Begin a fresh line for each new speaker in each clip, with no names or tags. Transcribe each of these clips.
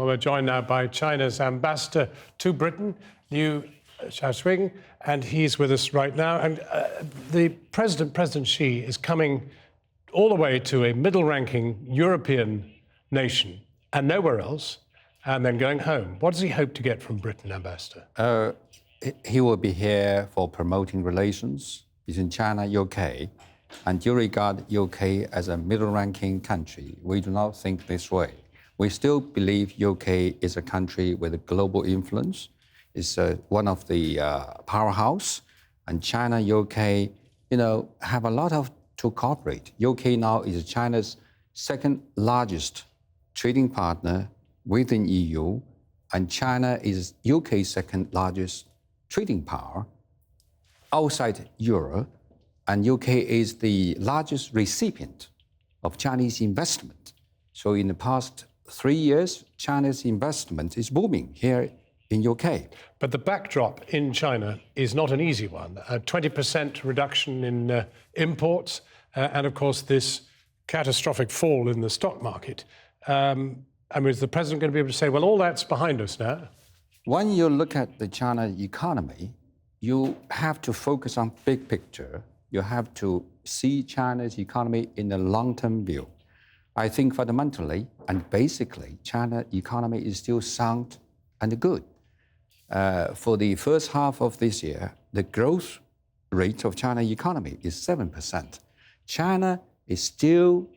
we're joined now by China's ambassador to Britain, Liu Xiaoqing, and he's with us right now. And the President Xi, is coming all the way to a middle-ranking European nation and nowhere else, and then going home. What does he hope to get from Britain, Ambassador?
He will be here for promoting relations between China and UK. And you regard UK as a middle-ranking country. We do not think this way. We still believe UK is a country with a global influence. It's one of the powerhouse. And China, UK, have a lot to cooperate. UK now is China's second largest trading partner within EU, and China is UK's second largest trading power outside Europe, and UK is the largest recipient of Chinese investment. So in the past 3 years, China's investment is booming here in UK.
But the backdrop in China is not an easy one. A 20% reduction in imports, and of course this catastrophic fall in the stock market. Is the president going to be able to say, well, all that's behind us now?
When you look at the China economy, you have to focus on big picture. You have to see China's economy in the long-term view. I think fundamentally and basically, China's economy is still sound and good. For the first half of this year, the growth rate of China's economy is 7%. China is still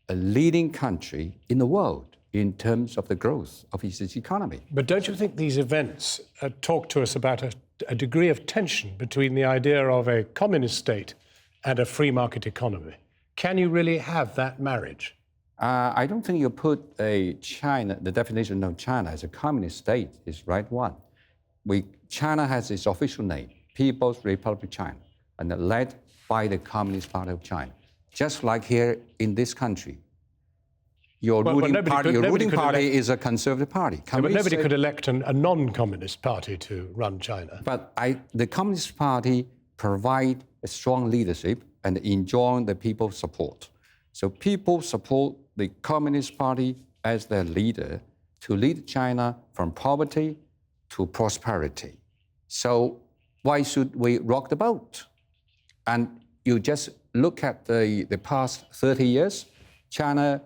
a leading country in the world in terms of the growth of its economy.
But don't you think these events talk to us about a degree of tension between the idea of a communist state and a free market economy? Can you really have that marriage?
I don't think you put the definition of China as a communist state is right one. China has its official name, People's Republic of China, and led by the Communist Party of China. Just like here in this country, your ruling party is a conservative party.
But nobody could elect a non-communist party to run China.
But the Communist Party provide a strong leadership and enjoy the people's support. So people support the Communist Party as their leader to lead China from poverty to prosperity. So why should we rock the boat? And you just look at the past 30 years, China,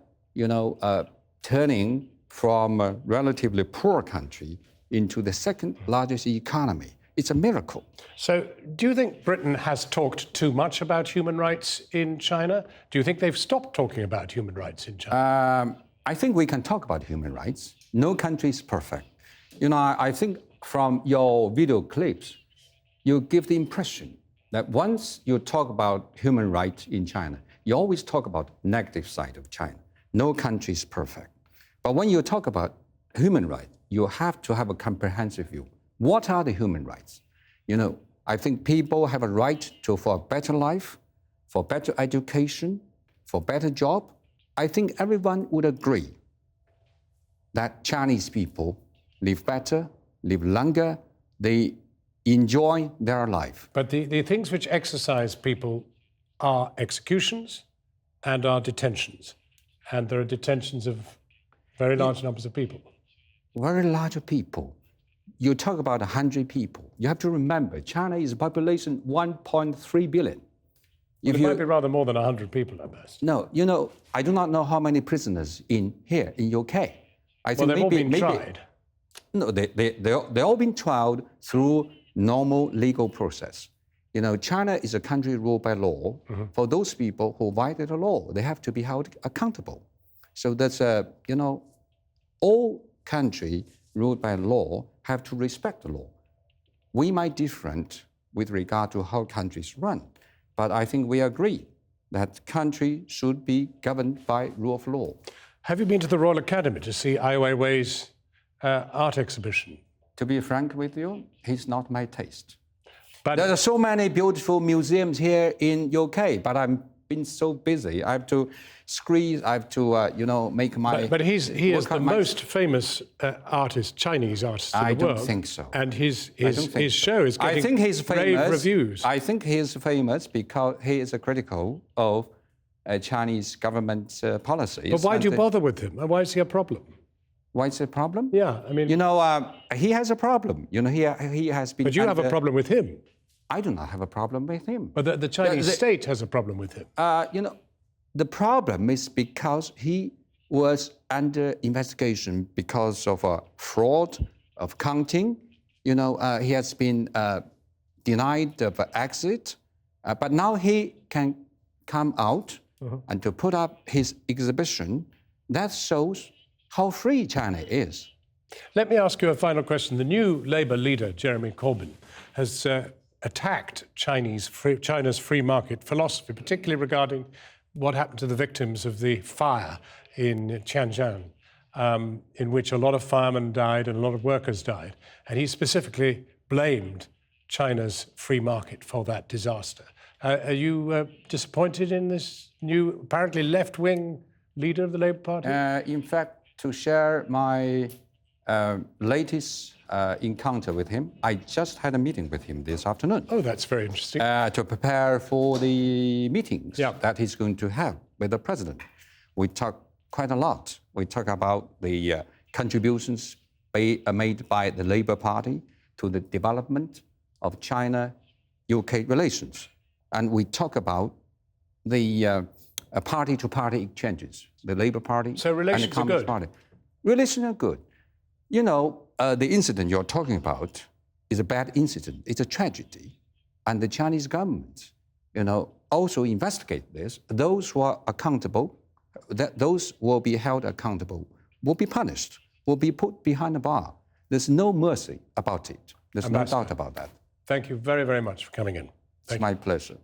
turning from a relatively poor country into the second largest economy. It's a miracle.
So do you think Britain has talked too much about human rights in China? Do you think they've stopped talking about human rights in China?
I think we can talk about human rights. No country is perfect. I think from your video clips, you give the impression that once you talk about human rights in China, you always talk about negative side of China. No country is perfect. But when you talk about human rights, you have to have a comprehensive view. What are the human rights? I think people have a right for a better life, for better education, for better job. I think everyone would agree that Chinese people live better, live longer, they enjoy their life.
But the things which exercise people are executions and are detentions. And there are detentions of very large numbers of people.
Very large people. You talk about 100 people. You have to remember, China is a population 1.3 billion.
It might be rather more than 100 people at best.
No, I do not know how many prisoners here in UK. I think
they've all been tried.
No, they all been tried through normal legal process. China is a country ruled by law. Mm-hmm. For those people who violate the law, they have to be held accountable. So that's, all countries ruled by law have to respect the law. We might different with regard to how countries run, but I think we agree that country should be governed by rule of law.
Have you been to the Royal Academy to see Ai Weiwei's art exhibition?
To be frank with you, he's not my taste.
But
there are so many beautiful museums here in UK, but I've been so busy. I have to squeeze, I have to, make my...
But he is the most famous artist, Chinese artist in the world.
I don't think so.
And his show is getting rave reviews.
I think he's famous because he is critical of Chinese government policies.
But why do you bother with him? Why is he a problem?
Why is it a problem?
Yeah, I mean...
You know, he has a problem. You know, he has been...
But you have a problem with him.
I do not have a problem with him.
But the Chinese state has a problem with him.
You know, the problem is because he was under investigation because of fraud, of counting. You know, he has been denied of exit, but now he can come out and to put up his exhibition. That shows how free China is.
Let me ask you a final question. The new Labour leader, Jeremy Corbyn, has attacked China's free market philosophy, particularly regarding what happened to the victims of the fire in Tianjin, in which a lot of firemen died and a lot of workers died. And he specifically blamed China's free market for that disaster. Are you disappointed in this new, apparently left-wing leader of the Labour Party?
In fact, to share my latest encounter with him, I just had a meeting with him this afternoon.
Oh, that's very interesting.
To prepare for the meetings that he's going to have with the president. We talk quite a lot. We talk about the contributions made by the Labour Party to the development of China-UK relations. And we talk about the party-to-party exchanges, the Labour Party
so relations
and the Communist Party. Relations are good. You know, the incident you're talking about is a bad incident. It's a tragedy. And the Chinese government, you know, also investigate this. Those who are accountable, those will be held accountable, will be punished, will be put behind the bar. There's no mercy about it. There's no doubt about that.
Thank you very, very much for coming in.
It's my pleasure.